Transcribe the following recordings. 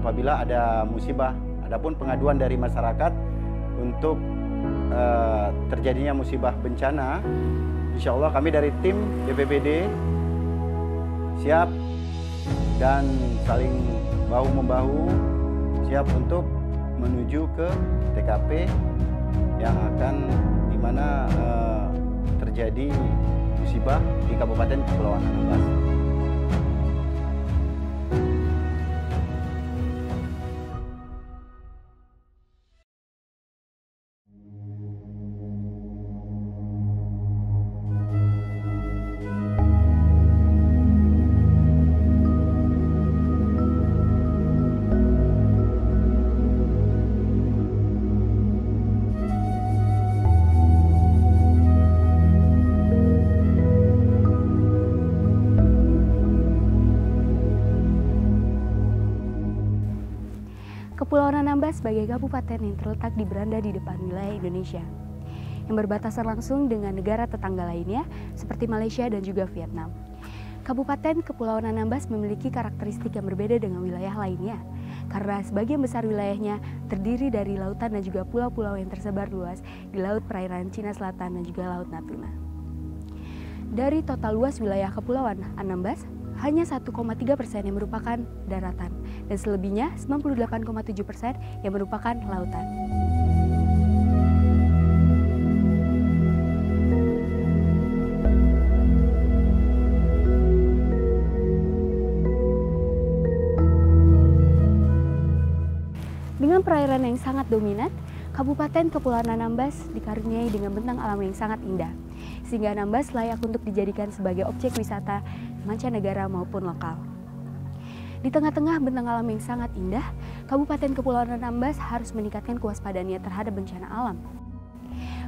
apabila ada musibah. Adapun pengaduan dari masyarakat untuk terjadinya musibah bencana, insya Allah kami dari tim BPBD siap dan saling bahu-membahu siap untuk menuju ke TKP yang akan dimana terjadi musibah di Kabupaten Kepulauan Anambas. Kepulauan Anambas sebagai kabupaten yang terletak di beranda di depan wilayah Indonesia, yang berbatasan langsung dengan negara tetangga lainnya seperti Malaysia dan juga Vietnam. Kabupaten Kepulauan Anambas memiliki karakteristik yang berbeda dengan wilayah lainnya, karena sebagian besar wilayahnya terdiri dari lautan dan juga pulau-pulau yang tersebar luas di Laut Perairan Cina Selatan dan juga Laut Natuna. Dari total luas wilayah Kepulauan Anambas, hanya 1,3% yang merupakan daratan, dan selebihnya 98,7% yang merupakan lautan. Dengan perairan yang sangat dominan, Kabupaten Kepulauan Anambas dikaruniai dengan bentang alam yang sangat indah, sehingga Anambas layak untuk dijadikan sebagai objek wisata mancanegara maupun lokal. Di tengah-tengah bentang alam yang sangat indah, Kabupaten Kepulauan Anambas harus meningkatkan kewaspadaannya terhadap bencana alam.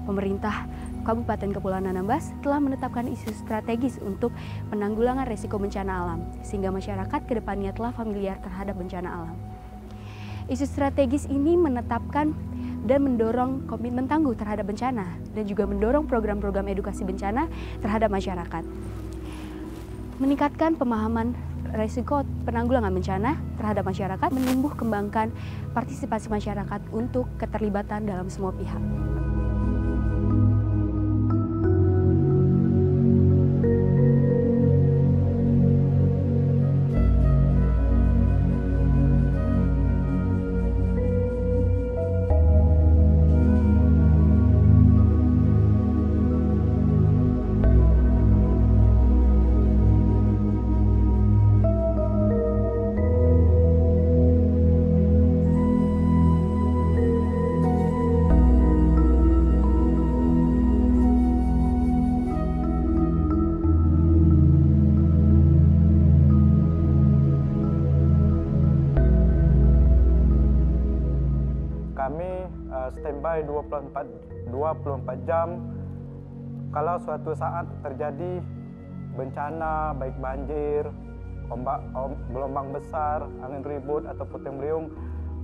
Pemerintah Kabupaten Kepulauan Anambas telah menetapkan isu strategis untuk penanggulangan risiko bencana alam, sehingga masyarakat kedepannya telah familiar terhadap bencana alam. Isu strategis ini menetapkan dan mendorong komitmen tangguh terhadap bencana, dan juga mendorong program-program edukasi bencana terhadap masyarakat. Meningkatkan pemahaman risiko penanggulangan bencana terhadap masyarakat, menumbuh kembangkan partisipasi masyarakat untuk keterlibatan dalam semua pihak. Kami standby 24 jam kalau suatu saat terjadi bencana, baik banjir, gelombang besar, angin ribut atau puting beliung,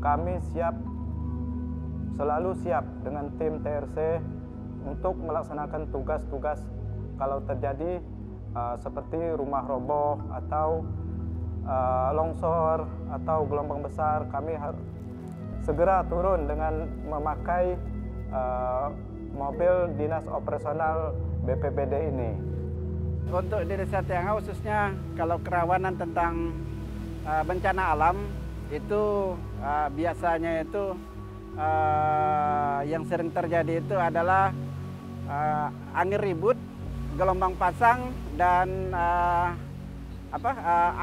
kami selalu siap dengan tim TRC untuk melaksanakan tugas-tugas kalau terjadi seperti rumah roboh atau longsor atau gelombang besar. Kami harus segera turun dengan memakai mobil dinas operasional BPBD ini. Untuk di Desa Tiangau khususnya kalau kerawanan tentang bencana alam itu biasanya itu yang sering terjadi itu adalah angin ribut, gelombang pasang, dan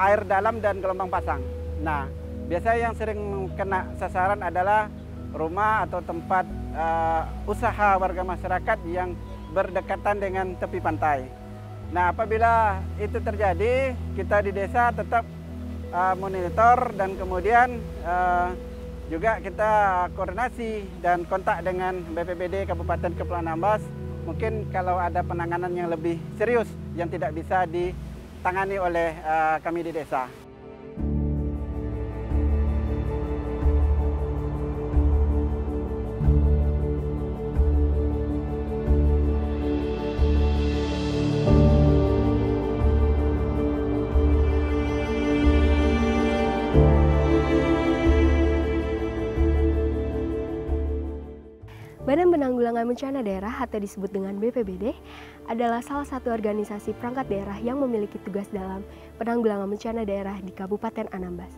air dalam dan gelombang pasang. Nah, biasanya yang sering kena sasaran adalah rumah atau tempat usaha warga masyarakat yang berdekatan dengan tepi pantai. Nah, apabila itu terjadi, kita di desa tetap monitor dan kemudian juga kita koordinasi dan kontak dengan BPBD Kabupaten Kepulauan Anambas. Mungkin kalau ada penanganan yang lebih serius yang tidak bisa ditangani oleh kami di desa. Badan Penanggulangan Bencana Daerah atau disebut dengan BPBD adalah salah satu organisasi perangkat daerah yang memiliki tugas dalam penanggulangan bencana daerah di Kabupaten Anambas.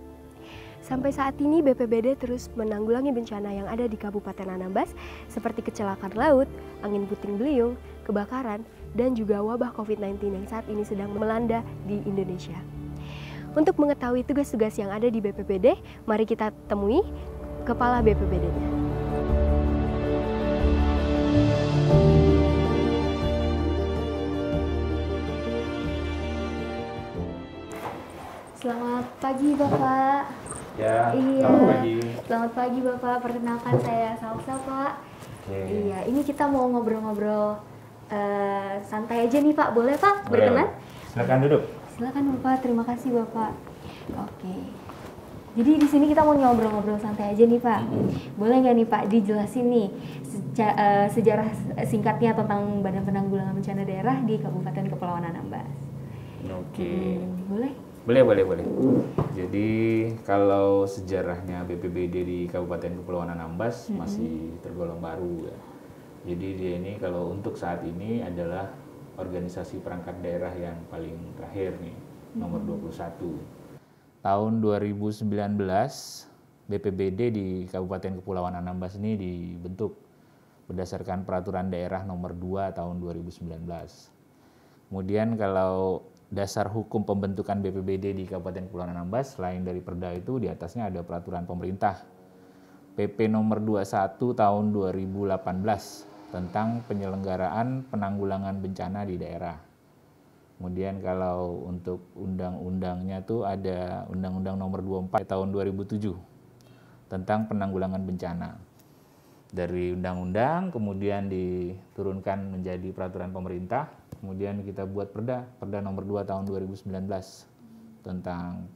Sampai saat ini BPBD terus menanggulangi bencana yang ada di Kabupaten Anambas seperti kecelakaan laut, angin puting beliung, kebakaran, dan juga wabah COVID-19 yang saat ini sedang melanda di Indonesia. Untuk mengetahui tugas-tugas yang ada di BPBD, mari kita temui Kepala BPBD-nya. Selamat pagi Bapak. Ya, Iya. selamat pagi. Selamat pagi Bapak. Perkenalkan saya Salsa Pak. Oke. Iya, ini kita mau ngobrol-ngobrol santai aja nih Pak. Boleh Pak? Berkenan? Silakan duduk. Silakan Bapak. Terima kasih Bapak. Oke. Jadi di sini kita mau ngobrol-ngobrol santai aja nih Pak. Boleh nggak nih Pak dijelasin nih sejarah singkatnya tentang Badan Penanggulangan Bencana Daerah di Kabupaten Kepulauan Anambas? Oke. Boleh? Boleh. Jadi kalau sejarahnya BPBD di Kabupaten Kepulauan Anambas masih tergolong baru ya. Jadi dia ini kalau untuk saat ini adalah organisasi perangkat daerah yang paling terakhir nih, nomor 21. Tahun 2019 BPBD di Kabupaten Kepulauan Anambas ini dibentuk berdasarkan peraturan daerah nomor 2 tahun 2019. Kemudian kalau dasar hukum pembentukan BPBD di Kabupaten Kepulauan Anambas selain dari Perda itu di atasnya ada peraturan pemerintah PP nomor 21 tahun 2018 tentang penyelenggaraan penanggulangan bencana di daerah. Kemudian kalau untuk undang-undangnya tuh ada Undang-Undang nomor 24 tahun 2007 tentang penanggulangan bencana. Dari undang-undang kemudian diturunkan menjadi peraturan pemerintah, kemudian kita buat Perda nomor 2 tahun 2019 tentang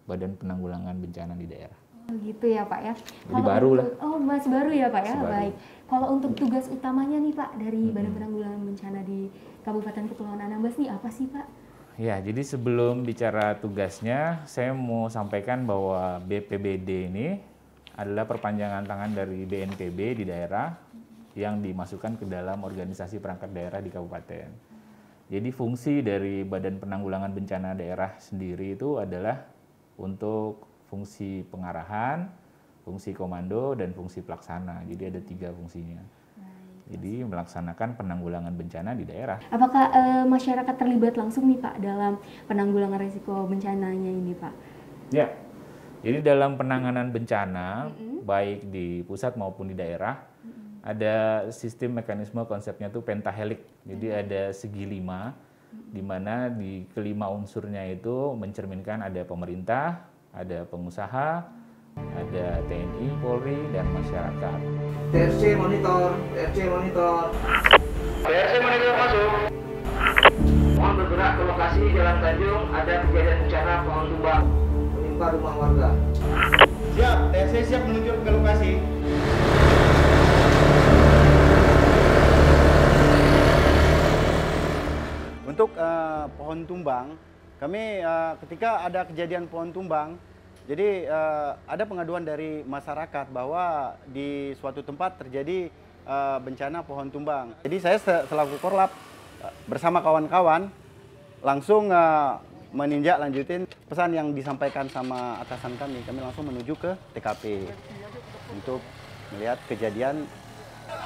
Badan Penanggulangan Bencana di daerah. Oh gitu ya Pak ya. Jadi baru lah. Oh masih baru ya Pak ya. Masih baru. Baik. Kalau untuk tugas utamanya nih Pak dari Badan Penanggulangan Bencana di Kabupaten Kepulauan Anambas nih apa sih Pak? Ya, jadi sebelum bicara tugasnya, saya mau sampaikan bahwa BPBD ini adalah perpanjangan tangan dari BNPB di daerah yang dimasukkan ke dalam organisasi perangkat daerah di kabupaten. Jadi fungsi dari Badan Penanggulangan Bencana Daerah sendiri itu adalah untuk fungsi pengarahan, fungsi komando, dan fungsi pelaksana. Jadi ada 3 fungsinya. Jadi melaksanakan penanggulangan bencana di daerah. Apakah masyarakat terlibat langsung nih Pak dalam penanggulangan risiko bencananya ini Pak? Ya, jadi dalam penanganan bencana, baik di pusat maupun di daerah, ada sistem mekanisme konsepnya itu pentahelik. Jadi ada segi 5, di mana di kelima unsurnya itu mencerminkan ada pemerintah, ada pengusaha, ada TNI, Polri, dan masyarakat. TRC monitor masuk. Mohon bergerak ke lokasi Jalan Tanjung, ada kejadian bencana pohon tumbang menimpa rumah warga. Siap, TRC siap menuju ke lokasi. Untuk pohon tumbang, kami ketika ada kejadian pohon tumbang, jadi ada pengaduan dari masyarakat bahwa di suatu tempat terjadi bencana pohon tumbang. Jadi saya selaku Korlap bersama kawan-kawan langsung meninjak lanjutin pesan yang disampaikan sama atasan kami. Kami langsung menuju ke TKP untuk melihat kejadian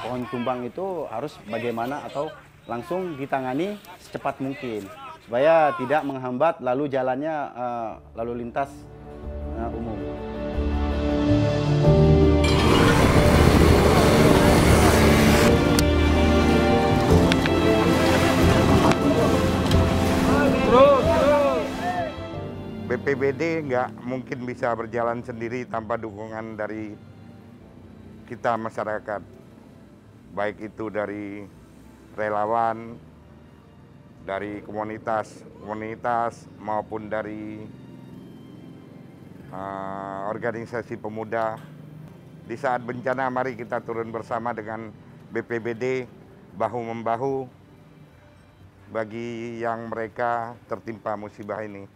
pohon tumbang itu harus bagaimana atau langsung ditangani secepat mungkin supaya tidak menghambat lalu jalannya lalu lintas umum. BPBD nggak mungkin bisa berjalan sendiri tanpa dukungan dari kita masyarakat, baik itu dari relawan, dari komunitas maupun dari organisasi pemuda. Di saat bencana mari kita turun bersama dengan BPBD bahu-membahu bagi yang mereka tertimpa musibah ini.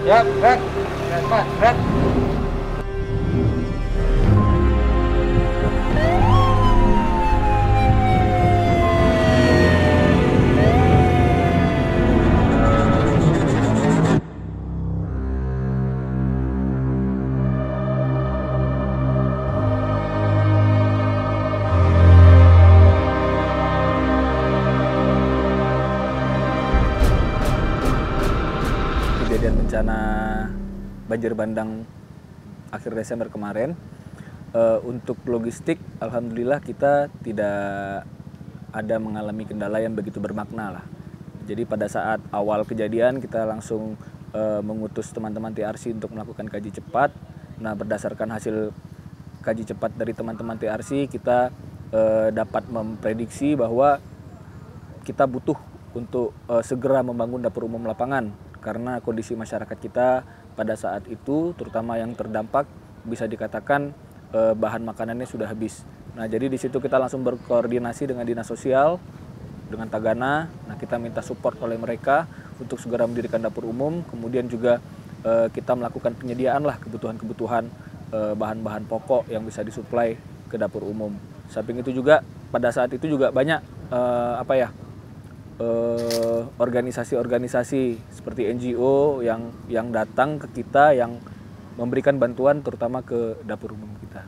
Siap, berat. Berat, berat. Kejadian bencana banjir bandang akhir Desember kemarin, untuk logistik alhamdulillah kita tidak ada mengalami kendala yang begitu bermakna lah. Jadi pada saat awal kejadian kita langsung mengutus teman-teman TRC untuk melakukan kaji cepat. Nah, berdasarkan hasil kaji cepat dari teman-teman TRC, kita dapat memprediksi bahwa kita butuh untuk segera membangun dapur umum lapangan karena kondisi masyarakat kita pada saat itu, terutama yang terdampak, bisa dikatakan bahan makanannya sudah habis. Nah, jadi di situ kita langsung berkoordinasi dengan Dinas Sosial, dengan Tagana. Nah, kita minta support oleh mereka untuk segera mendirikan dapur umum. Kemudian juga kita melakukan penyediaan lah kebutuhan-kebutuhan bahan-bahan pokok yang bisa disuplai ke dapur umum. Samping itu juga pada saat itu juga banyak organisasi-organisasi seperti NGO yang datang ke kita yang memberikan bantuan terutama ke dapur umum kita.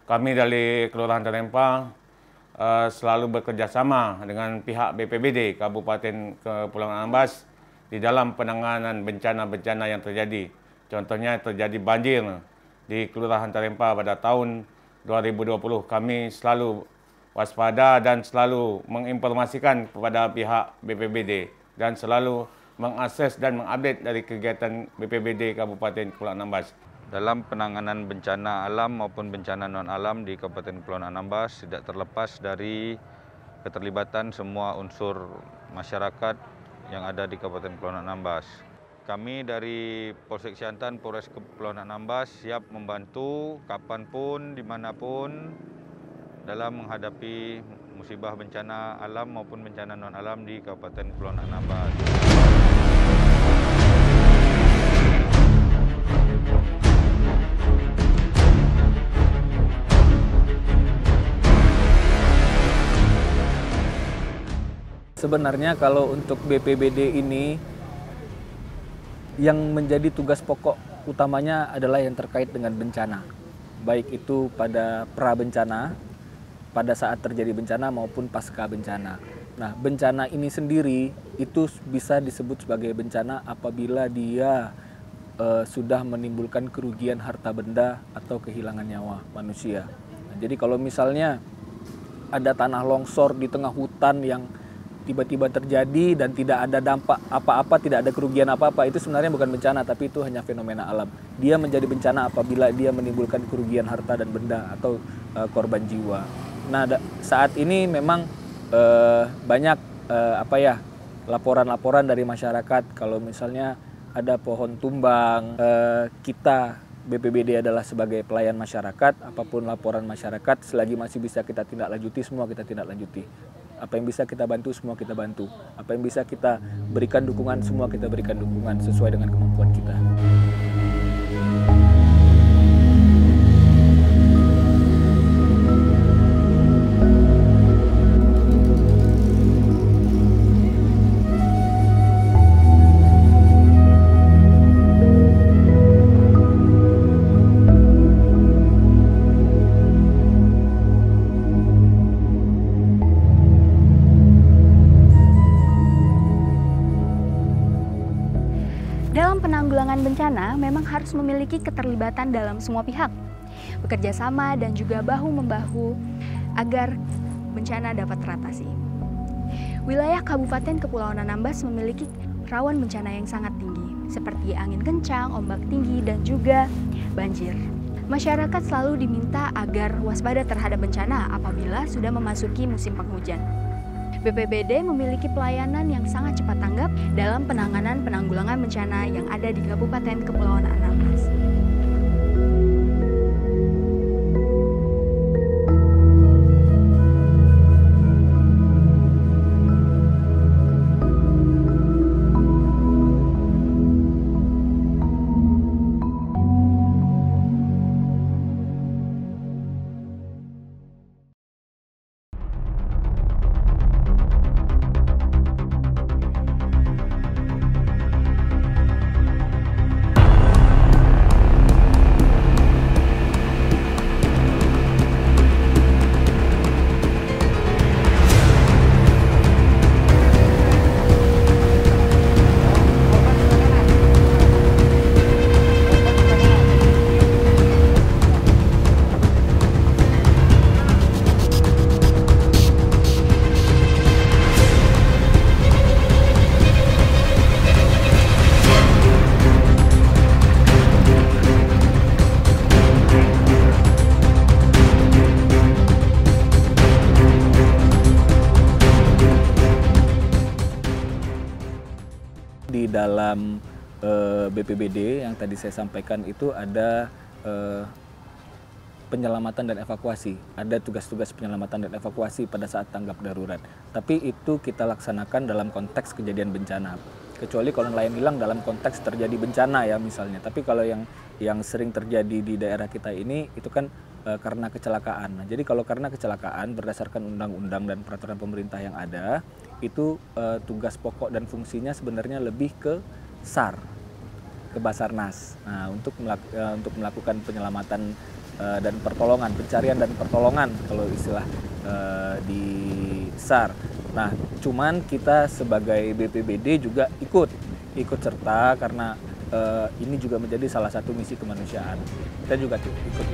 Kami dari Kelurahan Tarempa selalu bekerja sama dengan pihak BPBD Kabupaten Kepulauan Anambas di dalam penanganan bencana-bencana yang terjadi. Contohnya terjadi banjir di Kelurahan Tarempa pada tahun 2020. Kami selalu waspada dan selalu menginformasikan kepada pihak BPBD dan selalu mengakses dan mengupdate dari kegiatan BPBD Kabupaten Kepulauan Anambas. Dalam penanganan bencana alam maupun bencana non-alam di Kabupaten Kepulauan Anambas tidak terlepas dari keterlibatan semua unsur masyarakat yang ada di Kabupaten Kepulauan Anambas. Kami dari Polsek Siantan, Polres Kepulauan Anambas siap membantu kapanpun, dimanapun dalam menghadapi musibah bencana alam maupun bencana non-alam di Kabupaten Kepulauan Anambas. Sebenarnya kalau untuk BPBD ini yang menjadi tugas pokok utamanya adalah yang terkait dengan bencana. Baik itu pada pra-bencana, pada saat terjadi bencana maupun pasca bencana. Nah, bencana ini sendiri itu bisa disebut sebagai bencana apabila dia sudah menimbulkan kerugian harta benda atau kehilangan nyawa manusia. Nah, jadi kalau misalnya ada tanah longsor di tengah hutan yang tiba-tiba terjadi dan tidak ada dampak apa-apa, tidak ada kerugian apa-apa, itu sebenarnya bukan bencana, tapi itu hanya fenomena alam. Dia menjadi bencana apabila dia menimbulkan kerugian harta dan benda atau korban jiwa. Nah, saat ini memang banyak laporan-laporan dari masyarakat kalau misalnya ada pohon tumbang. Kita BPBD adalah sebagai pelayan masyarakat, apapun laporan masyarakat selagi masih bisa kita tindak lanjuti, semua kita tindak lanjuti. Apa yang bisa kita bantu, semua kita bantu. Apa yang bisa kita berikan dukungan, semua kita berikan dukungan sesuai dengan kemampuan kita. Dalam penanggulangan bencana memang harus memiliki keterlibatan dalam semua pihak, bekerja sama dan juga bahu-membahu agar bencana dapat teratasi. Wilayah Kabupaten Kepulauan Anambas memiliki rawan bencana yang sangat tinggi, seperti angin kencang, ombak tinggi, dan juga banjir. Masyarakat selalu diminta agar waspada terhadap bencana apabila sudah memasuki musim penghujan. BPBD memiliki pelayanan yang sangat cepat tanggap dalam penanggulangan bencana yang ada di Kabupaten Kepulauan Anambas. dalam BPBD yang tadi saya sampaikan itu ada penyelamatan dan evakuasi. Ada tugas-tugas penyelamatan dan evakuasi pada saat tanggap darurat. Tapi itu kita laksanakan dalam konteks kejadian bencana. Kecuali kalau nelayan hilang dalam konteks terjadi bencana ya misalnya. Tapi kalau yang sering terjadi di daerah kita ini itu kan karena kecelakaan. Nah, jadi kalau karena kecelakaan berdasarkan undang-undang dan peraturan pemerintah yang ada, itu tugas pokok dan fungsinya sebenarnya lebih ke SAR, ke Basarnas. Nah, untuk melakukan penyelamatan dan pertolongan, pencarian dan pertolongan kalau istilah di SAR. Nah, cuman kita sebagai BPBD juga ikut serta karena ini juga menjadi salah satu misi kemanusiaan. Kita juga ikut.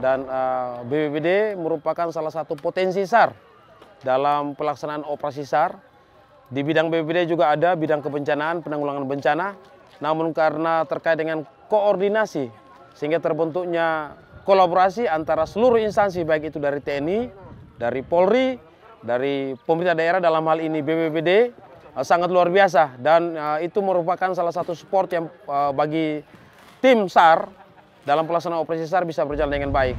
Dan BPBD merupakan salah satu potensi SAR dalam pelaksanaan operasi SAR. Di bidang BPBD juga ada bidang kebencanaan, penanggulangan bencana. Namun karena terkait dengan koordinasi, sehingga terbentuknya kolaborasi antara seluruh instansi, baik itu dari TNI, dari Polri, dari pemerintah daerah, dalam hal ini BPBD, sangat luar biasa. Dan itu merupakan salah satu support yang bagi tim SAR dalam pelaksanaan operasi SAR bisa berjalan dengan baik.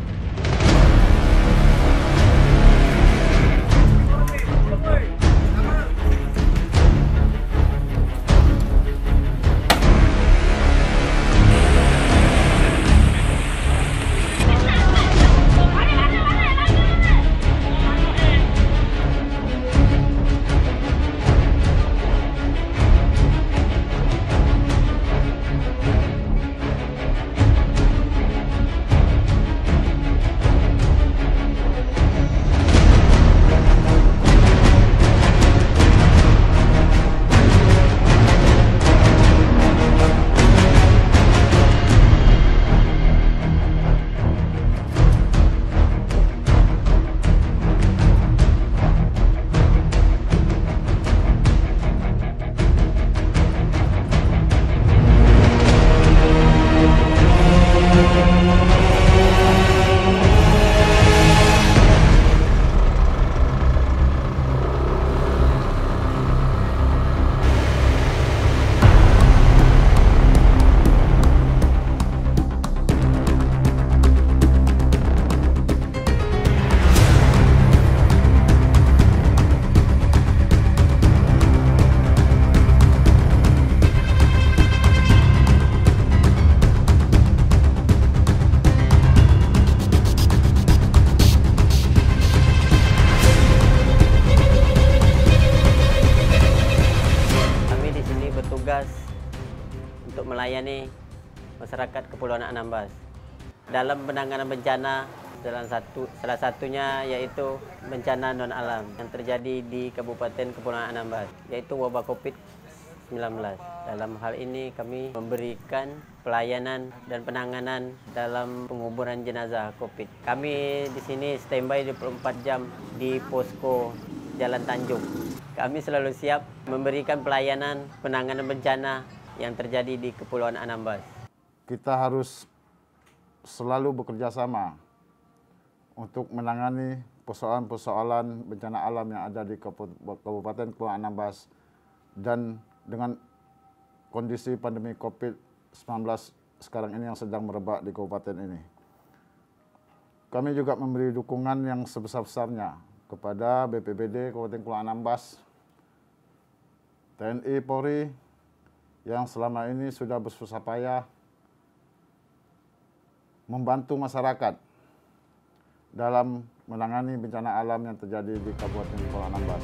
Untuk melayani masyarakat Kepulauan Anambas dalam penanganan bencana, salah satunya yaitu bencana non alam yang terjadi di Kabupaten Kepulauan Anambas, yaitu wabah COVID-19. Dalam hal ini kami memberikan pelayanan dan penanganan dalam penguburan jenazah COVID. Kami di sini standby 24 jam di posko Jalan Tanjung. Kami selalu siap memberikan pelayanan penanganan bencana yang terjadi di Kepulauan Anambas. Kita harus selalu bekerja sama untuk menangani persoalan-persoalan bencana alam yang ada di Kabupaten Kepulauan Anambas, dan dengan kondisi pandemi COVID-19 sekarang ini yang sedang merebak di kabupaten ini. Kami juga memberi dukungan yang sebesar-besarnya kepada BPBD Kabupaten Kepulauan Anambas, TNI, Polri, yang selama ini sudah bersusah payah membantu masyarakat dalam menangani bencana alam yang terjadi di Kabupaten Kepulauan Anambas.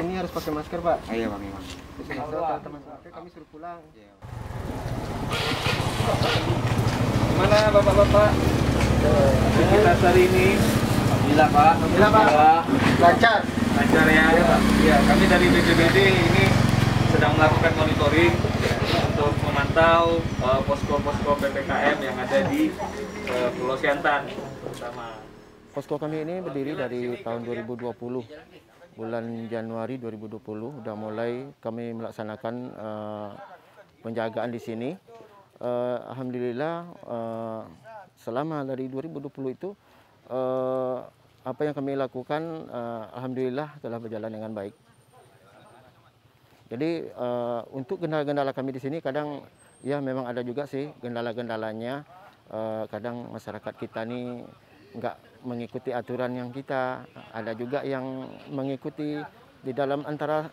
sini harus pakai masker, Pak. Iya, Bang Iman. Kalau teman kami suruh pulang. Gimana Bapak-bapak? Aktivitas hari ini? Alhamdulillah, Pak. Alhamdulillah, Pak. Lancar. Lancar ya. Iya, kami dari BPBD ini sedang melakukan monitoring untuk memantau posko-posko PPKM yang ada di Pulau Siantan terutama. Posko kami ini berdiri dari tahun 2020. Bulan Januari 2020 sudah mulai kami melaksanakan penjagaan di sini. Alhamdulillah selama dari 2020 itu apa yang kami lakukan alhamdulillah telah berjalan dengan baik. Jadi untuk kendala-kendala kami di sini kadang ya memang ada juga sih kendala-kendalanya. Kadang masyarakat kita nih nggak mengikuti aturan yang kita, ada juga yang mengikuti di dalam antara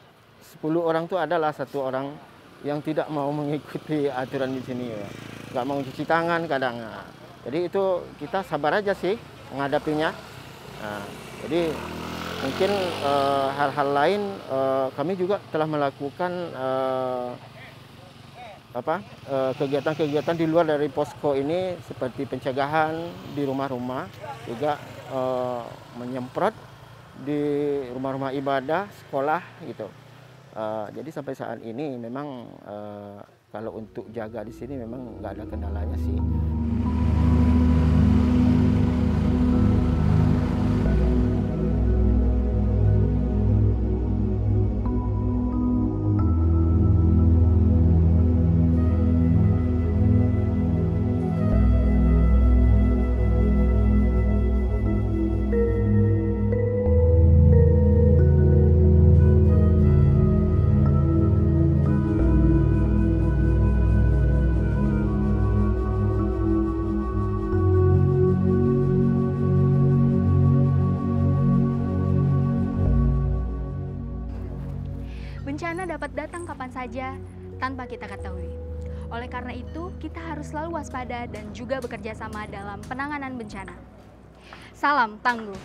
10 orang itu adalah 1 orang yang tidak mau mengikuti aturan di sini, ya. Nggak mau cuci tangan kadang. Jadi itu kita sabar aja sih menghadapinya. Jadi mungkin hal-hal lain kami juga telah melakukan kegiatan-kegiatan di luar dari posko ini seperti pencegahan di rumah-rumah, juga menyemprot di rumah-rumah ibadah, sekolah gitu. Jadi sampai saat ini memang kalau untuk jaga di sini memang nggak ada kendalanya sih. Bencana dapat datang kapan saja tanpa kita ketahui. Oleh karena itu, kita harus selalu waspada dan juga bekerja sama dalam penanganan bencana. Salam tangguh.